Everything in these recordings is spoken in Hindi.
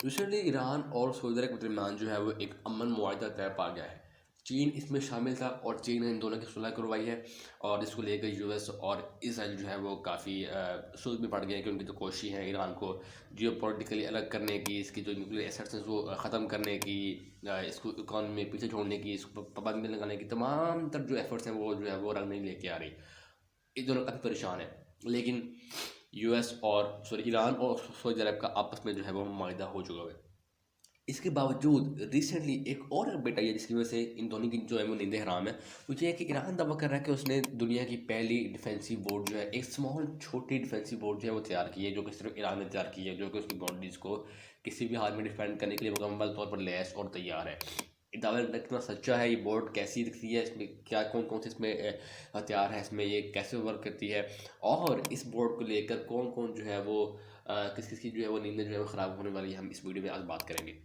रिसेंटली ईरान और सऊदी अरब के दरमियान जो है वो एक अमन मुआहदा तय पा गया है। चीन इसमें शामिल था और चीन ने इन दोनों की सुलह करवाई है। और इसको लेकर यूएस और इसराइल जो है वो काफ़ी सोच में पड़ गए हैं कि उनकी जो कोशिश है ईरान को जियो पॉलिटिकली अलग करने की, इसकी जो न्यूक्लियर एसेट्स हैं वो ख़त्म करने की, इसको इकॉनमी में पीछे छोड़ने की, इसको पाबंदी लगाने की, तमाम तर जो एफर्ट्स हैं वो जो है वो रंग नहीं लेके आ रही। ये दोनों काफ़ी परेशान है। लेकिन यूएस और सॉरी ईरान और सऊदी अरब का आपस में जो है वो माहिदा हो चुका है। इसके बावजूद रिसेंटली एक और अपडेट आई है जिसकी वजह से इन दोनों की जो है वो नींदें हराम है। वो ये है कि ईरान दावा कर रहा है कि उसने दुनिया की पहली डिफेंसिव बोर्ड जो है, एक स्मॉल छोटी डिफेंसिव बोर्ड जो है वो तैयार की है, जो कि सिर्फ ईरान ने तैयार की है, जो कि उसकी बाउंड्रीज को किसी भी हाल में डिफेंड करने के लिए मुकम्मल तौर पर लैस और तैयार है। ये दावा कितना सच्चा है, ये बोर्ड कैसी दिखती है, इसमें क्या कौन कौन से इसमें हथियार है, इसमें ये कैसे वर्क करती है, और इस बोर्ड को लेकर कौन कौन जो है वो किस किस की जो है वो नींदें जो है वो ख़राब होने वाली है, हम इस वीडियो में आज बात करेंगे।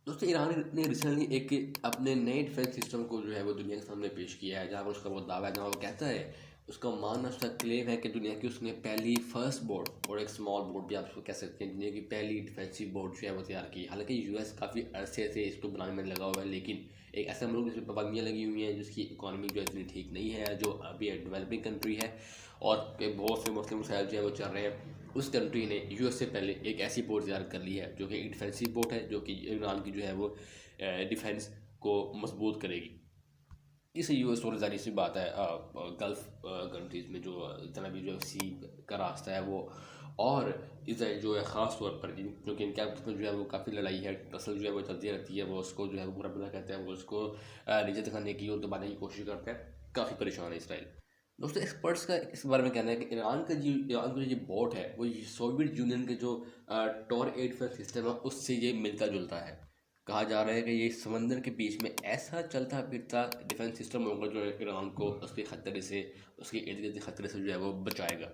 दोस्तों ईरान ने रिसेंटली एक अपने नए डिफेंस सिस्टम को जो है वो दुनिया के सामने पेश किया है, जहाँ पर उसका वो दावा है, जहाँ वो कहता है, उसका मानना, उसका क्लेम है कि दुनिया की उसने पहली फर्स्ट बोर्ड और एक स्मॉल बोर्ड भी आप उसको कह सकते हैं, दुनिया की पहली डिफेंसिव बोर्ड जो है वो तैयार की। हालांकि यूएस काफ़ी अरसे से इसको बनाने में लगा हुआ है, लेकिन एक ऐसा मुल्क जिसमें पाबंदियाँ लगी हुई हैं, जिसकी इकॉनमी जो है इतनी ठीक नहीं है, जो अभी डेवलपिंग कंट्री है और बहुत से मुस्लिम मसाइल जो है वो चल रहे हैं, उस कंट्री ने यूएस से पहले एक ऐसी बोर्ड तैयार कर ली है जो कि एक डिफेंसिव बोर्ड है, जो कि ईरान की जो है वो डिफेंस को मजबूत करेगी। इसे यूएस और जारी सी बात है, गल्फ कंट्रीज़ में जो इतना भी जो सी का रास्ता है वो, और इसराइल जो है ख़ास तौर पर क्योंकि इनके आपस में जो है वो काफ़ी लड़ाई है, नस्ल जो है वो चलती रहती है, वो उसको जो है वो बुरा बुरा कहते हैं, वो उसको नीचे दिखाने की और दबाने की कोशिश करते हैं। काफ़ी परेशान है इसराइल। दोस्तों एक्सपर्ट्स का इस बारे में कहना है कि ईरान का जो बोट है वो सोवियत यूनियन के जो टॉर 8 सिस्टम है उससे ये मिलता जुलता है। कहा जा रहा है कि ये समंदर के बीच में ऐसा चलता फिरता डिफेंस सिस्टम होगा जो ईरान को उसके खतरे से, उसके इर्द गिर्द के खतरे से जो है वो बचाएगा।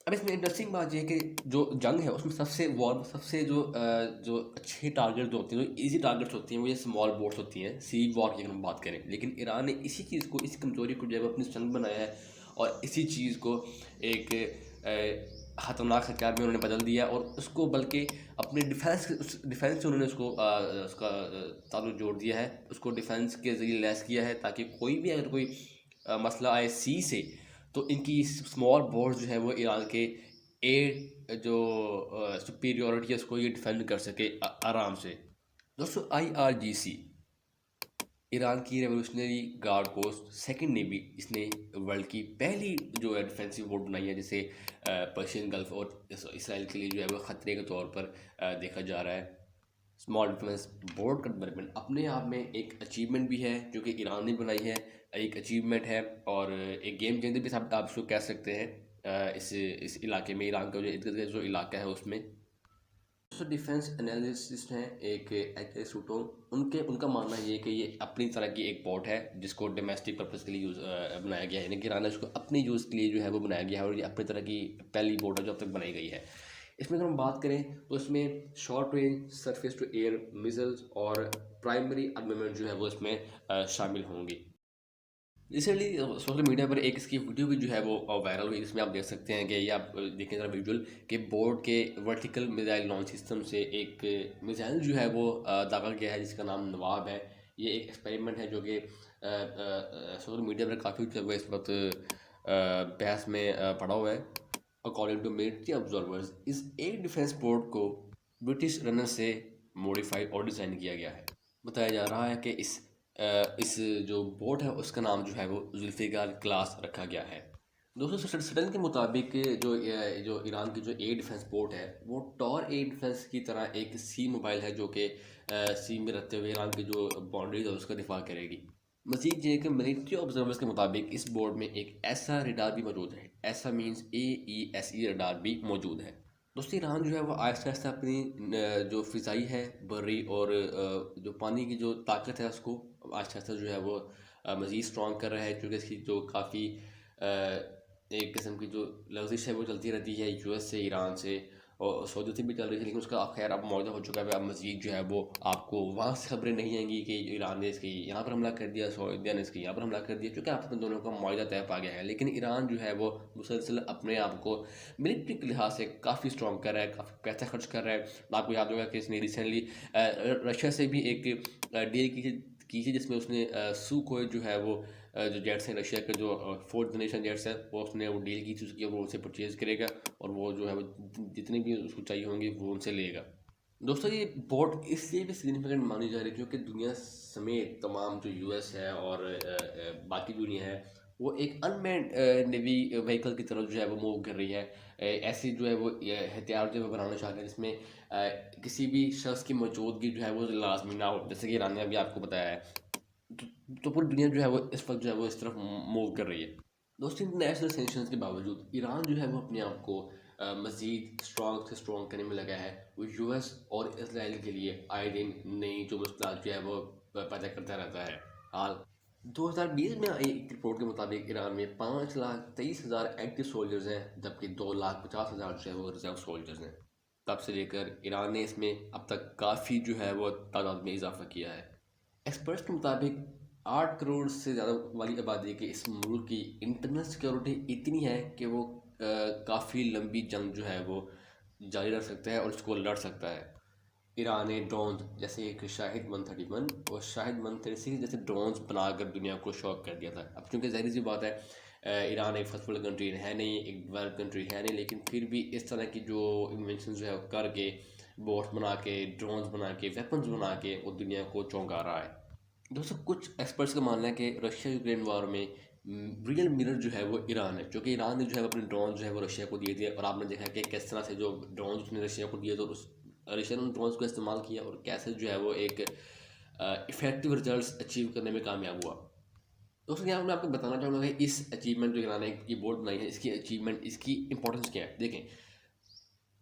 अब इसमें इंटरेस्टिंग बात यह है कि जो जंग है उसमें सबसे जो अच्छे टारगेट जो होते हैं, जो इजी टारगेट्स होती हैं, वो ये स्मॉल बोट्स होती हैं, सी वॉर की अगर हम बात करें। लेकिन ईरान ने इसी चीज़ को, इस कमज़ोरी को जो है वो अपनी स्ट्रेंथ बनाया है, और इसी चीज़ को एक ख़तरनाक हथियार में उन्होंने बदल दिया, और उसको बल्कि अपने डिफेंस से उन्होंने उसका ताल्लुक जोड़ दिया है, उसको डिफेंस के ज़रिए लैस किया है, ताकि कोई भी अगर कोई मसला आए सी से, तो इनकी स्मॉल बोर्ड जो है वो ईरान के एयर जो सुपीरियोरिटी है उसको ये डिफेंड कर सके आराम से। दोस्तों आईआरजीसी, ईरान की revolutionary guard course second navy, इसने वर्ल्ड की पहली जो है डिफेंसिव बोर्ड बनाई है, जिसे पर्शियन गल्फ और इसराइल के लिए जो है वो ख़तरे के तौर पर देखा जा रहा है। स्मॉल डिफेंस बोर्ड का डेवलपमेंट अपने आप में एक अचीवमेंट भी है जो कि ईरान ने बनाई है, एक अचीवमेंट है, और एक गेम चेंजर भी आप इसको कह सकते हैं इस इलाके में, ईरान का जो इर्द गिर्द जो इलाका है उसमें। तो डिफेंस एनालिसिस्ट हैं एक एच सूटो, उनके उनका मानना ये है कि ये अपनी तरह की एक बोट है जिसको डोमेस्टिक पर्पज़ के लिए बनाया गया है, यानी कि ईरान ने उसको अपने यूज़ के लिए जो है वो बनाया गया है, और ये अपनी तरह की पहली बोट है जो अब तक बनाई गई है। इसमें अगर हम बात करें तो इसमें short range surface to air missiles और प्राइमरी आर्मामेंट जो है वो इसमें शामिल होंगी। रिसेंटली सोशल मीडिया पर एक इसकी वीडियो भी जो है वो वायरल हुई, जिसमें आप देख सकते हैं कि ये आप देखें ज़रा विजुअल, कि बोर्ड के वर्टिकल मिसाइल लॉन्च सिस्टम से एक मिसाइल जो है वो दागा गया है जिसका नाम नवाब है। ये एक एक्सपेरिमेंट है जो कि सोशल मीडिया पर काफ़ी जो है इस वक्त बहस में पड़ा हुआ है। अकॉर्डिंग टू मिलिट्री ऑब्जर्वर्स, इस एयर डिफेंस बोर्ड को ब्रिटिश रनर से मॉडिफाई और डिज़ाइन किया गया है। बताया जा रहा है कि इस जो बोट है उसका नाम जो है वो जुल्फ़िकार क्लास रखा गया है। दोस्तों सडन के मुताबिक जो ईरान की जो एयर डिफेंस बोट है वो टॉर एयर डिफेंस की तरह एक सी मोबाइल है, जो कि सी में रहते हुए ईरान की जो बाउंड्रीज है उसका दिफा करेगी। मजीद ये कि मिलिट्री ऑब्जर्वर्स के मुताबिक इस बोर्ड में एक ऐसा रडार भी मौजूद है, ऐसा मीन्स AESE रडार भी मौजूद है। दोस्तों ईरान जो है वो आहिस्ता आहिस्ता अपनी जो फ़िज़ाई है, बर्री और जो पानी की जो ताकत है उसको आहिस्ता आहिस्ता जो है वो मज़ीद स्ट्रॉन्ग कर रहा है, क्योंकि इसकी जो काफ़ी एक किस्म की जो लफ्ज़िश है वो चलती रहती है यूएस से, ईरान से, और सऊदी से भी चल रही थी, लेकिन उसका खैर अब मुआवजा हो चुका है। अब मज़ीद जो है वो आपको वहाँ से खबरें नहीं आएंगी कि ईरान ने इसकी यहाँ पर हमला कर दिया, सऊदी ने इसकी यहाँ पर हमला कर दिया, क्योंकि आपस में दोनों का मुआवजा तय पा गया है। लेकिन ईरान जो है वो मुसलसल अपने आप को मिलिट्री के लिहाज से काफ़ी स्ट्रॉन्ग कर रहा है, काफ़ी पैसा खर्च कर रहा है। आपको याद होगा कि इसने रिसेंटली रशिया से भी एक डील की थी, जिसमें उसने सुखोई जो है वो जो जेट्स हैं रशिया के, जो फोर्थ जनरेशन जेट्स है, वो उसने वो डील की थी उसकी, वो उनसे परचेज़ करेगा और वो जो है वो जितने भी उसको चाहिए होंगे वो उनसे लेगा। दोस्तों ये बोट इसलिए भी सिग्निफिकेंट मानी जा रही है क्योंकि दुनिया समेत तमाम जो यूएस है और बाकी दुनिया है वो एक अनमैन्ड नेवी व्हीकल की तरफ जो है वो मूव कर रही है। ऐसी जो है वो हथियार जो है वो बनाना चाहते हैं जिसमें किसी भी शख्स की मौजूदगी जो है वो लाजमी ना हो, जैसे कि ईरान ने अभी आपको बताया है। तो, तो पूरी दुनिया जो है वो इस वक्त जो है वो इस तरफ मूव कर रही है। दोस्तों इंटरनेशनल सेंक्शंस के बावजूद ईरान जो है वो अपने आप को मज़ीद स्ट्रॉन्ग से स्ट्रॉन्ग करने में लगा है। वो यूएस और इसराइल के लिए आए दिन नई जो मुश्किल जो है वो पैदा करता रहता है। हाल 2020 में आई एक रिपोर्ट के मुताबिक ईरान में 5,23,000 एक्टिव सोल्जर्स हैं, जबकि 2,50,000 जो है वो रिजर्व सोल्जर्स हैं। तब से लेकर ईरान ने इसमें अब तक काफ़ी जो है वो तादाद में इजाफा किया है। एक्सपर्ट्स के मुताबिक 8 करोड़ से ज़्यादा वाली आबादी के इस मुल्क की इंटरनल सिक्योरिटी इतनी है कि वो काफ़ी लंबी जंग जो है वो जारी रख सकता है और उसको लड़ सकता है। ईरान ने ड्रोन्स जैसे एक शाहिद 131 और शाहिद 136 जैसे ड्रोन्स बनाकर दुनिया को शॉक कर दिया था। अब चूँकि ज़ाहिर सी बात है ईरान एक फर्स्ट वर्ल्ड कंट्री है नहीं, एक डेवलप कंट्री है नहीं, लेकिन फिर भी इस तरह की जो इन्वेंशन जो है करके बोट्स बना के, ड्रोन्स बना के, वेपन्स बना के वो दुनिया को चौंका रहा है। दोस्तों कुछ एक्सपर्ट्स का मानना है कि रशिया यूक्रेन वॉर में रियल मिरर जो है वो ईरान है, क्योंकि ईरान ने जो है अपने ड्रोन जो है वो रशिया को दिए थे और आपने देखा कि किस तरह से जो ड्रोन उसने रशिया को दिए तो उस रशिया ने उन ड्रोन्स को इस्तेमाल किया और कैसे जो है वो एक इफेक्टिव रिजल्ट्स अचीव करने में कामयाब हुआ। दोस्तों यहाँ मैं आपको बताना चाहूँगा कि इस अचीवमेंट जो ईरान ने की बोर्ड बनाई है, इसकी अचीवमेंट, इसकी इंपॉर्टेंस क्या है। देखें,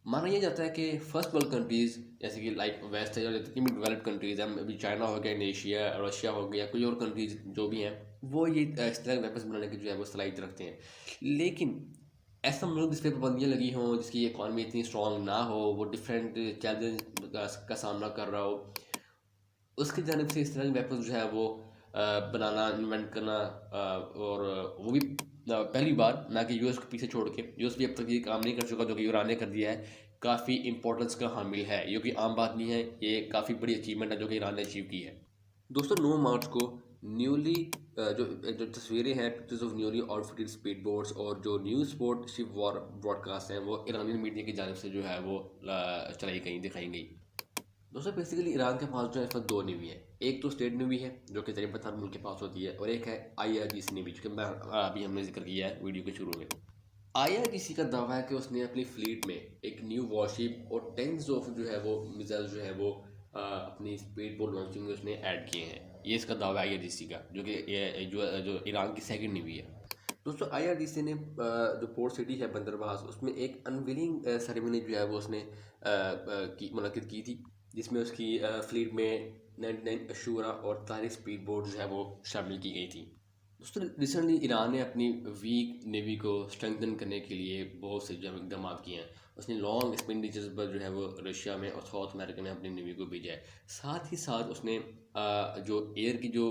माना यह जाता है कि फर्स्ट वर्ल्ड कंट्रीज़ जैसे कि लाइक वेस्ट है, जितनी भी डेवलप्ड कंट्रीज़ हैं, अभी चाइना हो गया, इंडोनेशिया, रशिया हो गया, कोई और कंट्रीज जो भी हैं, वो ये इस तरह वेपन्स बनाने की जो है वो सलाहियत रखते हैं। लेकिन ऐसा मुल्क जिस पर पाबंदियाँ लगी हों, जिसकी इकॉनमी इतनी स्ट्रॉन्ग ना हो, वो डिफरेंट चैलेंज का सामना कर रहा हो, उसकी जानिब से इस तरह के वेपन्स जो है वो बनाना, इन्वेंट करना, और वो भी पहली बार, ना कि यूएस को पीछे छोड़ के। यूएस भी अब तक ये काम नहीं कर चुका जो कि ईरान ने कर दिया है, काफ़ी इंपॉर्टेंस का हामिल है, ये कि आम बात नहीं है, ये काफ़ी बड़ी अचीवमेंट है जो कि ईरान ने अचीव की है। दोस्तों 9 मार्च को न्यूली जो जो तस्वीरें हैं, pictures of newly आउटफिटेड speed boats और जो news sport ship war broadcast हैं, वो ईरानी मीडिया की जानिब से जो है वो चलाई गई, दिखाई गई। दोस्तों बेसिकली ईरान के पास जो है इस वक्त 2 नेवी है। एक तो स्टेट नेवी है जो कि तरीबत हर मुल्क के पास होती है, और एक है IRGC नेवी, जो कि मैं अभी हमने जिक्र किया है वीडियो के शुरू में। IRGC का दावा है कि उसने अपनी फ्लीट में एक न्यू वॉरशिप और टेंस ऑफ जो है वो मिसाइल जो है वो अपनी स्पीड बोट लॉन्चिंग में उसने ऐड किए हैं। ये इसका दावा है IRGC का, जो कि जो ईरान की सेकेंड नेवी है। दोस्तों IRGC ने जो पोर्ट सिटी है बंदरबाज, उसमें एक अनवीलिंग सेरेमनी जो है वो उसने मुनक़िद की थी, जिसमें उसकी फ्लीट में 99 अशूरा और 40 स्पीड बोट जो है वो शामिल की गई थी। दोस्तों रिसेंटली ईरान ने अपनी वीक नेवी को स्ट्रेंथन करने के लिए बहुत से जो इकदाम किए हैं। उसने लॉन्ग एक्सपेंडिचर्स पर जो है वो रशिया में और साउथ अमेरिका में अपनी नेवी को भेजा है। साथ ही साथ उसने जो एयर की जो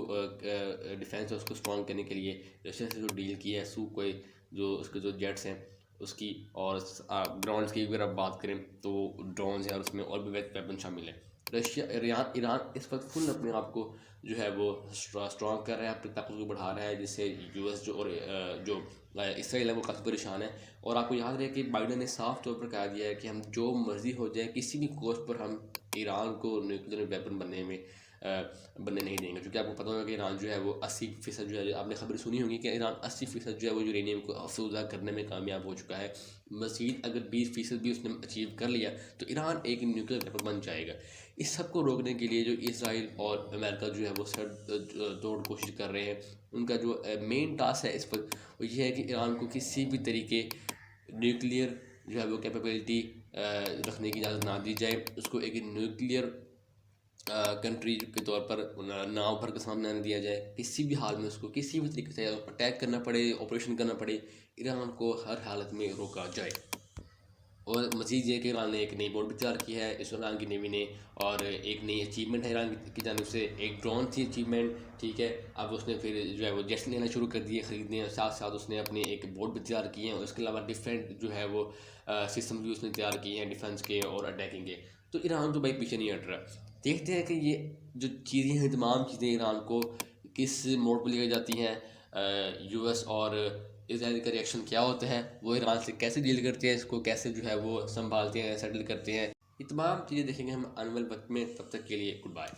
डिफेंस है उसको स्ट्रॉन्ग करने के लिए रशिया से जो डील की है, सुखोई जो उसके जो जेट्स हैं उसकी, और ग्राउंड्स की अगर आप बात करें तो ड्रोन्स हैं और उसमें और भी वेपन शामिल है। रशिया ईरान इस वक्त फुल अपने आप को जो है वो स्ट्रॉन्ग कर रहा है, अपनी ताकत को बढ़ा रहा है, जिससे यूएस जो और जो इसराइल है वो काफ़ी परेशान है। और आपको याद रहे कि बाइडन ने साफ तौर पर कहा दिया है कि हम जो मर्जी हो जाए किसी भी कोस्ट पर हम ईरान को न्यूक्लियर वेपन बनने नहीं देंगे, क्योंकि आपको पता होगा कि ईरान जो है वो 80% जो है, आपने खबर सुनी होगी कि ईरान 80% जो है वो यूरेनियम को अफरोज़ा करने में कामयाब हो चुका है। मज़ीद अगर 20% भी उसने अचीव कर लिया तो ईरान एक न्यूक्लियर वेपन बन जाएगा। इस सब को रोकने के लिए जो इसराइल और अमेरिका जो है वो सर तोड़ कोशिश कर रहे हैं। उनका जो मेन टास्क है इस पर वो ये है कि ईरान को किसी भी तरीके न्यूक्लियर जो है वो कैपेबिलिटी रखने की इजाज़त ना दी जाए, उसको एक न्यूक्लियर कंट्री के तौर पर नाव भर के सामने आने दिया जाए। किसी भी हाल में उसको किसी भी तरीके से अटैक करना पड़े, ऑपरेशन करना पड़े, ईरान को हर हालत में रोका जाए। और मज़ीद ये कि ईरान ने एक नई बोट भी तैयार की है इस ईरान की नेवी ने, और एक नई अचीवमेंट है ईरान की जानिब से, एक ड्रोन थी अचीवमेंट, ठीक है। अब उसने फिर जो है वो जेट्स लेना शुरू कर दिए ख़रीदने, साथ साथ उसने अपनी एक बोट भी तैयार की है, और इसके अलावा डिफरेंट जो है वो सिस्टम भी उसने तैयार किए हैं डिफेंस के और अटैकिंग के। तो ईरान तो भाई पीछे नहीं हट रहा। देखते हैं कि ये जो चीज़ें हैं, तमाम चीज़ें ईरान को किस मोड़ पर लेकर जाती हैं। यूएस और इसराइल का रिएक्शन क्या होता है, वो ईरान से कैसे डील करते हैं, इसको कैसे जो है वो संभालते हैं, सेटल करते हैं। ये तमाम चीज़ें देखेंगे हम आने वाले वक्त में। तब तक के लिए गुड बाय।